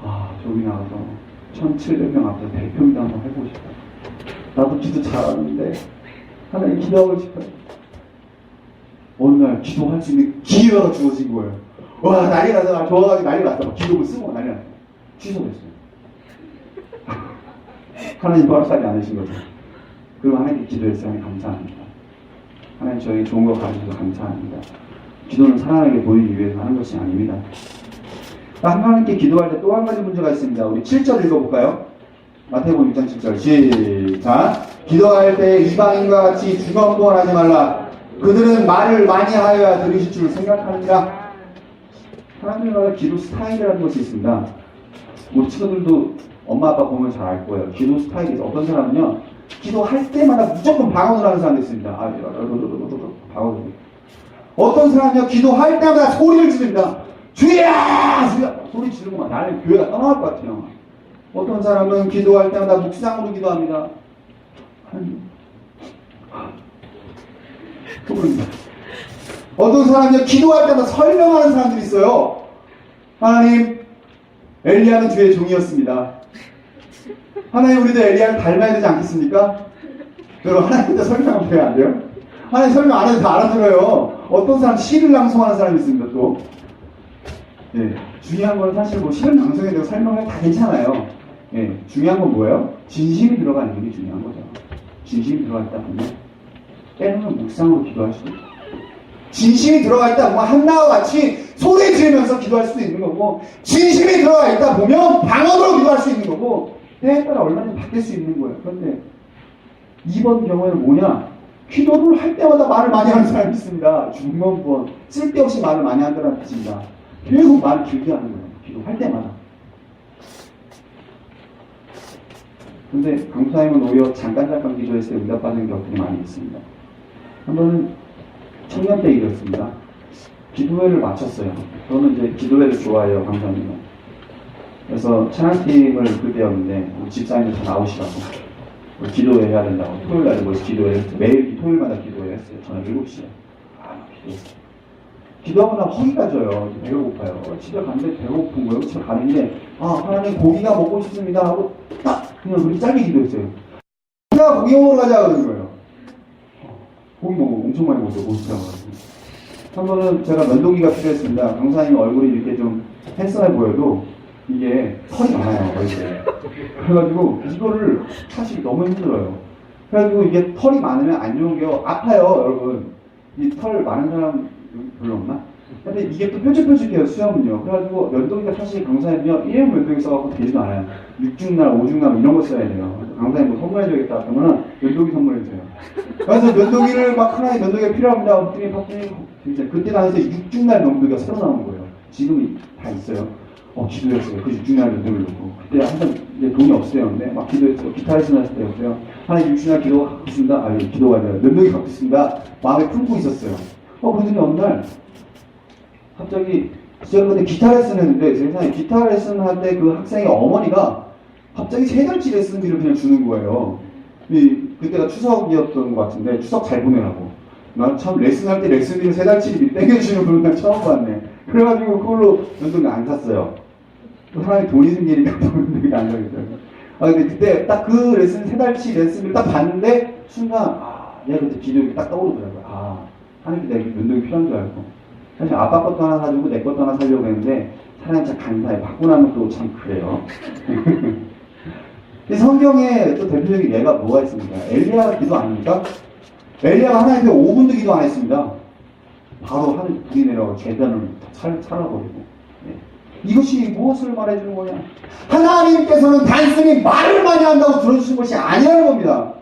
아, 저기 나가서 1,700명 앞에서 대표기도 한번 해보고 싶다. 나도 기도 잘하는데 하나님 기도하고 싶다. 어느 날 기도할 수 있는 기회가 주어진 거예요. 와, 난리 나서 좋아가지고 난리 났다. 기도를 쓰고 난리 났다. 취소됐어요. 하나님 허락하지 않으신 거죠. 그리고 하나님께 기도했어요. 하나님 감사합니다. 하나님 저에게 좋은 거 가르쳐주셔서 감사합니다. 기도는 사랑하게 보이기 위해서 하는 것이 아닙니다. 하나님께 기도할 때 또 한 가지 문제가 있습니다. 우리 7절 읽어볼까요? 마태복음 6장 7절 시작. 기도할 때 이방인과 같이 주먹동원하지 말라. 그들은 말을 많이 하여야 들으실 줄 생각하느니라. 하나님의 기도 스타일이라는 것이 있습니다. 우리 친구들도 엄마 아빠 보면 잘 알 거예요. 기도 스타일이 어떤 사람은요, 기도할 때마다 무조건 방언을 하는 사람도 있습니다. 방언을. 어떤 사람은요, 기도할 때마다 소리를 지릅니다. 주야! 주야! 소리 지르고 막 나를 교회가 떠나갈 것 같아요. 어떤 사람은 기도할 때마다 묵상으로 기도합니다. 어떤 사람은요, 기도할 때마다 설명하는 사람들이 있어요. 하나님, 엘리야는 주의 종이었습니다. 하나님, 우리도 엘리야를 닮아야 되지 않겠습니까? 여러분, 하나님한테 설명하면 돼요, 안 돼요? 하나님 설명 안 해도 다 알아들어요. 어떤 사람 시를 낭송하는 사람이 있습니다, 또. 예, 중요한 건 사실 뭐 시를 낭송해도 되고 설명을 다 괜찮아요. 예, 중요한 건 뭐예요? 진심이 들어가 있는 게 중요한 거죠. 진심이 들어가 있다 보면 때로는 묵상으로 기도할 수도 있고, 진심이 들어가 있다 보면 한나와 같이 소리 지르면서 기도할 수도 있는 거고, 진심이 들어가 있다 보면 방언으로 기도할 수 있는 거고, 때에 따라 얼마든지 바뀔 수 있는 거예요. 그런데 이번 경우에는 뭐냐? 기도를 할 때마다 말을 많이 하는 사람이 있습니다. 중건부원 쓸데없이 말을 많이 한다는 뜻입니다. 계속 말을 길게 하는 거예요. 기도할 때마다. 근데 강사님은 오히려 잠깐 기도했을 때 응답받은 경우들이 많이 있습니다. 한 번은 청년 때 일이었습니다. 기도회를 마쳤어요. 저는 이제 기도회를 좋아해요, 강사님은. 그래서 찬양팀을 그때였는데 우리 집사님들 다 나오시라고 우리 기도회 해야 된다고 토요일날에 모여서 기도회를 했어요. 매일 토요일마다 기도회 했어요. 저녁 7시에 기도했어요. 기도하고 나면 허기 가져요. 배가 고파요. 집에 갔는데 배가 고픈 거예요. 집에 가는데 하나님 고기가 먹고 싶습니다 하고 딱 그냥 그렇게 짧게 기도했어요. 우리가 고기 먹으러 가자 그러는 거예요. 고기 먹고 엄청 많이 먹었어요. 고기라고 가지고. 한 번은 제가 면도기가 필요했습니다. 강사님 얼굴이 이렇게 좀 헬스해 보여도 이게 털이 많아요, 얼굴에. 그래가지고 이거를 사실 너무 힘들어요. 그래가지고 이게 털이 많으면 안 좋은 게 아파요, 여러분. 이 털 많은 사람 별로 없나? 근데 이게 또 뾰족뾰족해요, 수염은요. 그래가지고 면도기가 사실 강사님요, 1년 면도기 써갖고 되지도 않아요. 6중날, 5중날 이런 거 써야 돼요. 강사님 뭐 선물해줘야겠다 그러면은 면도기 선물해줘요. 그래서 면도기를 막 하나의 면도기가 필요합니다. 봤더니 진짜 그때 당시에 6중날 면도기가 새로 나온 거예요. 지금이 다 있어요. 기도했어요. 그 6중날 면도기를 놓고. 그때 한참 이제 돈이 없을 때였는데 막 기도했어요. 기타 레슨 할 때였어요. 하나님 6중날 기도 갖고 있습니다. 기도가 아니라 면도기 갖고 있습니다. 마음에 품고 있었어요. 그러더니 어느 날 갑자기 제가 그때 기타 레슨 했는데 세상에 기타 레슨 할 때 그 학생의 어머니가 갑자기 3달치 레슨비를 그냥 주는 거예요. 그때가 추석이었던 것 같은데 추석 잘 보내라고. 난 참 레슨할 때 레슨비를 3달치 땡겨주시는 분을 난 처음 봤네. 그래가지고 그걸로 면도기 안 샀어요. 사람이 돈이 생기니까 면도기 안 사겠어요. 근데 그때 딱 그 레슨 3달치 레슨비를 딱 봤는데 순간 내가 그때 기도가 딱 떠오르더라고요. 하나님께 내가 면도기 필요한 줄 알고. 사실 아빠 것도 하나 사주고 내 것도 하나 사려고 했는데 하나님 참 간사해. 받고 나면 또 참 그래요. 성경에 또 대표적인 예가 뭐가 있습니까? 엘리야가 기도 아닙니까? 엘리야가 하나님께 5분도 기도 안 했습니다. 바로 하늘 불이 내려가 계단을 살아버리고. 이것이 무엇을 말해주는 거냐? 하나님께서는 단순히 말을 많이 한다고 들어주신 것이 아니라는 겁니다.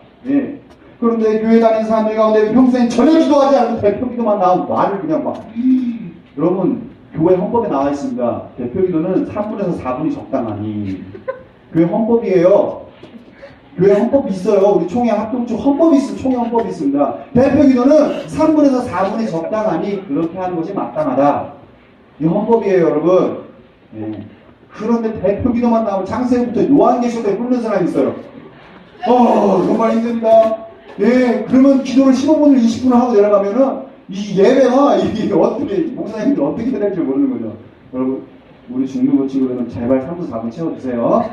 그런데 교회 다니는 사람들 가운데 평소엔 전혀 기도하지 않고 대표 기도만 나오고 말을 그냥 막. 여러분, 교회 헌법에 나와 있습니다. 대표 기도는 3분에서 4분이 적당하니. 교회 헌법이에요. 교회 헌법이 있어요. 우리 총회 합동주 헌법이 있어요. 총회 헌법이 있습니다. 대표 기도는 3분에서 4분이 적당하니 그렇게 하는 것이 마땅하다. 이 헌법이에요, 여러분. 그런데 대표 기도만 나오면 창세기부터 요한계시록에 훑는 사람이 있어요. 정말 힘듭니다. 그러면 기도를 15분을 20분을 하고 내려가면은 이 예배가 이게 어떻게 목사님들 어떻게 될지 모르는 거죠. 여러분 우리 중등부치고는 제발 3분 4분 채워주세요.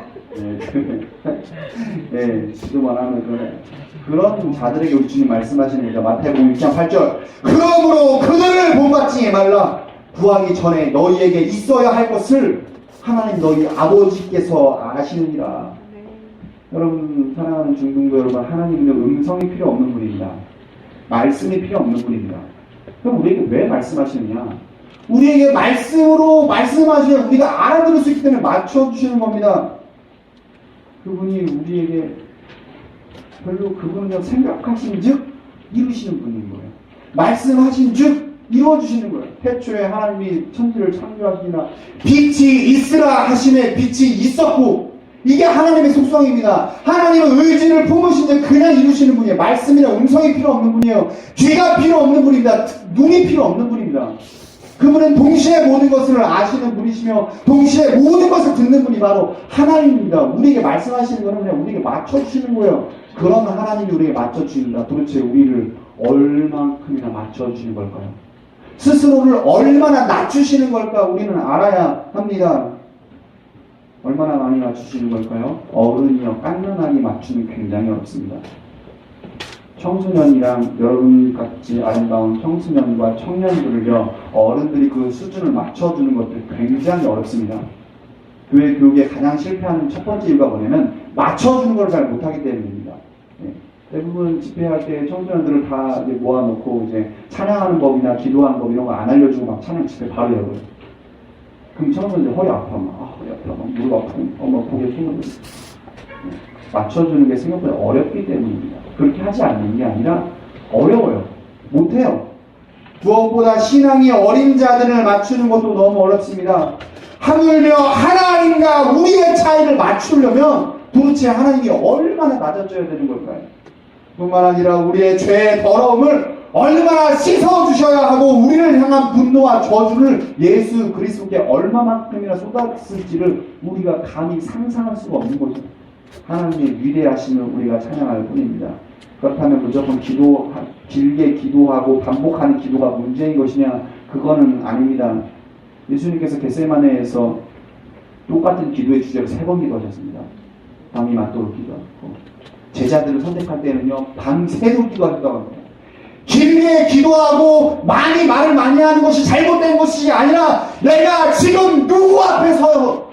기도만 하면 그런 자들에게 우리 주님 말씀하시는 거죠. 마태복음 6장 8절. 그러므로 그들을 본받지 말라. 구하기 전에 너희에게 있어야 할 것을 하나님 너희 아버지께서 아시느니라. 여러분 사랑하는 중등부 여러분, 하나님은 음성이 필요 없는 분입니다. 말씀이 필요 없는 분입니다. 그럼 우리에게 왜 말씀하시느냐? 우리에게 말씀으로 말씀하시면 우리가 알아들을 수 있기 때문에 맞춰주시는 겁니다. 그분이 우리에게 별로 그분은 그냥 생각하신 즉 이루시는 분인 거예요. 말씀하신 즉 이루어주시는 거예요. 태초에 하나님이 천지를 창조하시나 빛이 있으라 하심에 빛이 있었고, 이게 하나님의 속성입니다. 하나님은 의지를 품으신 데 그냥 이루시는 분이에요. 말씀이나 음성이 필요 없는 분이에요. 귀가 필요 없는 분입니다. 눈이 필요 없는 분입니다. 그분은 동시에 모든 것을 아시는 분이시며 동시에 모든 것을 듣는 분이 바로 하나님입니다. 우리에게 말씀하시는 거는 그냥 우리에게 맞춰주시는 거예요. 그런 하나님이 우리에게 맞춰주신다. 도대체 우리를 얼만큼이나 맞춰주시는 걸까요? 스스로를 얼마나 낮추시는 걸까 우리는 알아야 합니다. 얼마나 많이 맞추시는 걸까요? 어른이요 깐난하게 맞추는 굉장히 어렵습니다. 청소년이랑 여러분같이 아름다운 청소년과 청년들을요 어른들이 그 수준을 맞춰주는 것도 굉장히 어렵습니다. 교회 교육에 가장 실패하는 첫 번째 이유가 뭐냐면 맞춰주는 걸 잘 못하기 때문입니다. 대부분 집회할 때 청소년들을 다 이제 모아놓고 이제 찬양하는 법이나 기도하는 법 이런 거 안 알려주고 막 찬양 집회 바로 열어요. 그럼 청소년들 허리 아파, 허리 아파, 무릎 아프고, 고개 숙이고. 맞춰주는 게 생각보다 어렵기 때문입니다. 그렇게 하지 않는 게 아니라 어려워요. 못해요. 무엇보다 신앙이 어린 자들을 맞추는 것도 너무 어렵습니다. 하물며 하나님과 우리의 차이를 맞추려면 도대체 하나님이 얼마나 낮아져야 되는 걸까요? 뿐만 아니라 우리의 죄의 더러움을 얼마나 씻어주셔야 하고 우리를 향한 분노와 저주를 예수 그리스도께 얼마만큼이나 쏟았을지를 우리가 감히 상상할 수가 없는 거죠. 하나님의 위대하심을 우리가 찬양할 뿐입니다. 그렇다면 무조건 길게 기도하고 반복하는 기도가 문제인 것이냐? 그거는 아닙니다. 예수님께서 겟세마네에서 똑같은 기도의 주제로 3번 기도하셨습니다. 밤이 맞도록 기도하고 제자들을 선택할 때는요 밤새도록 기도하셨다고 합니다. 길게 기도하고 말을 많이 하는 것이 잘못된 것이 아니라 내가 지금 누구 앞에 서요?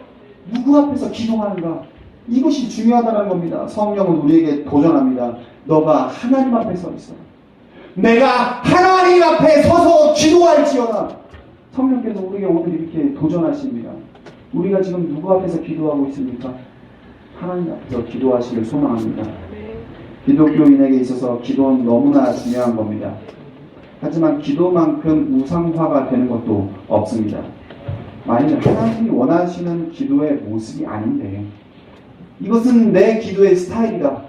누구 앞에서 기도하는가? 이것이 중요하다는 겁니다. 성령은 우리에게 도전합니다. 너가 하나님 앞에 서 있어. 내가 하나님 앞에 서서 기도할지어다. 성령께서 우리에게 오늘 이렇게 도전하십니다. 우리가 지금 누구 앞에서 기도하고 있습니까? 하나님 앞에서 기도하시길 소망합니다. 기독교인에게 있어서 기도는 너무나 중요한 겁니다. 하지만 기도만큼 우상화가 되는 것도 없습니다. 만일 하나님이 원하시는 기도의 모습이 아닌데 이것은 내 기도의 스타일이다.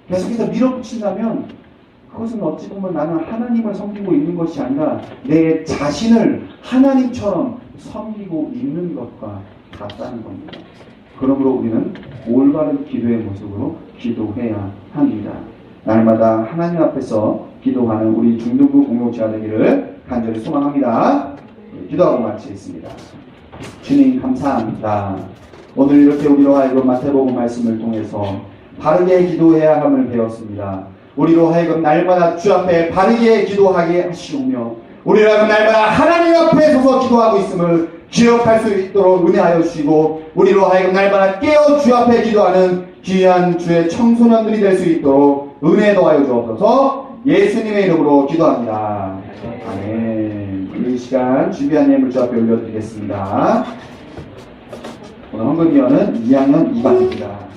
계속해서 밀어붙인다면 그것은 어찌 보면 나는 하나님을 섬기고 있는 것이 아니라 내 자신을 하나님처럼 섬기고 있는 것과 같다는 겁니다. 그러므로 우리는 올바른 기도의 모습으로 기도해야 합니다. 날마다 하나님 앞에서 기도하는 우리 중등부 공동체가 되기를 간절히 소망합니다. 기도하고 마치겠습니다. 주님 감사합니다. 오늘 이렇게 우리로 하여금 마태복음 말씀을 통해서 바르게 기도해야 함을 배웠습니다. 우리로 하여금 날마다 주 앞에 바르게 기도하게 하시오며 우리로 하여금 날마다 하나님 앞에 서서 기도하고 있음을 기억할 수 있도록 은혜하여 주시고 우리로 하여금 날마다 깨어 주 앞에 기도하는 귀한 주의 청소년들이 될 수 있도록 은혜 더하여 주옵소서. 예수님의 이름으로 기도합니다. 아멘. 이 시간 준비한 예물 주 앞에 올려드리겠습니다. 오늘 헌금위원은 2학년 2반입니다.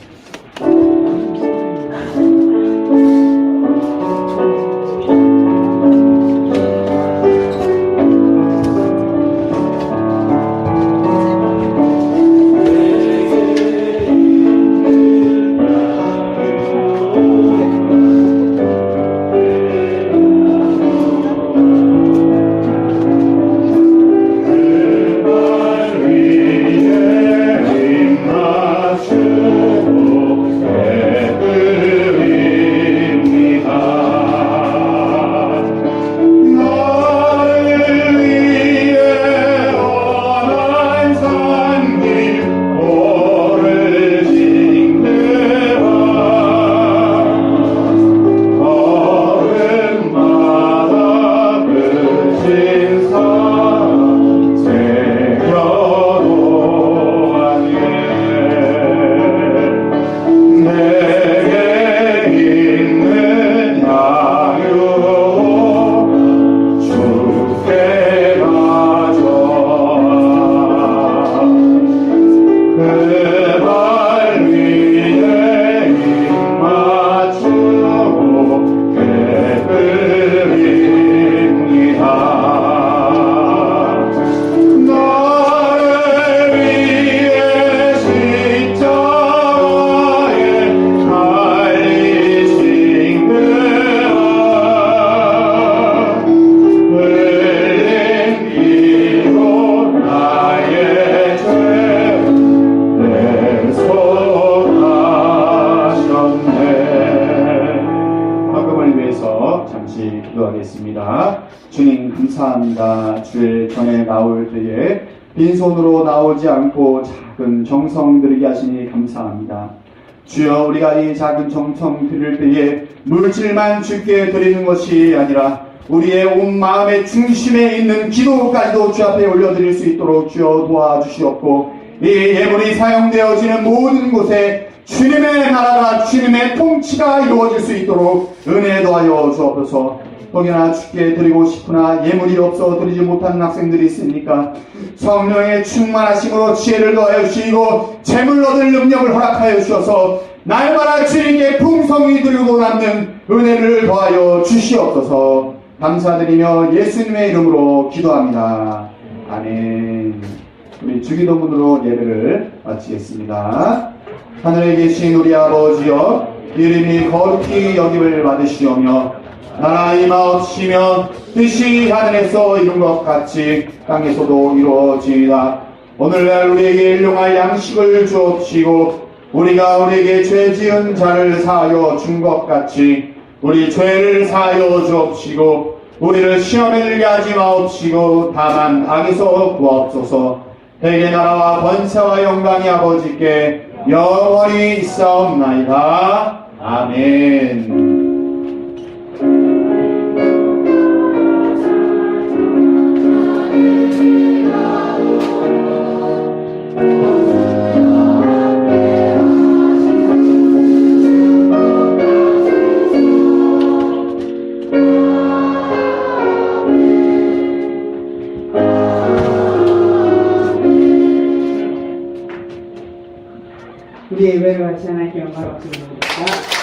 주님 감사합니다. 주의 전에 나올 때에 빈손으로 나오지 않고 작은 정성 드리게 하시니 감사합니다. 주여 우리가 이 작은 정성 드릴 때에 물질만 주께 드리는 것이 아니라 우리의 온 마음의 중심에 있는 기도까지도 주 앞에 올려드릴 수 있도록 주여 도와주시옵고 이 예물이 사용되어지는 모든 곳에 주님의 나라가 주님의 통치가 이루어질 수 있도록 은혜 더하여 주옵소서. 혹여나 주께 드리고 싶으나 예물이 없어 드리지 못하는 학생들이 있으니까 성령의 충만하심으로 지혜를 더하여 주시고 재물 얻을 능력을 허락하여 주셔서 날마다 주님께 풍성히 드리고 남는 은혜를 더하여 주시옵소서. 감사드리며 예수님의 이름으로 기도합니다. 아멘. 우리 주기도문으로 예배를 마치겠습니다. 하늘에 계신 우리 아버지여, 이름이 거룩히 여김을 받으시오며 나라 임하옵시며 뜻이 하늘에서 이룬 것 같이 땅에서도 이루어지이다. 오늘날 우리에게 일용할 양식을 주옵시고 우리가 우리에게 죄 지은 자를 사하여 준 것 같이 우리 죄를 사하여 주옵시고 우리를 시험에 들게 하지 마옵시고 다만 악에서 구하옵소서. 대개 나라와 권세와 영광이 아버지께 영원히 있사옵나이다. 아멘. 우리 예배를 같이 하나님께 영광을 받습니다.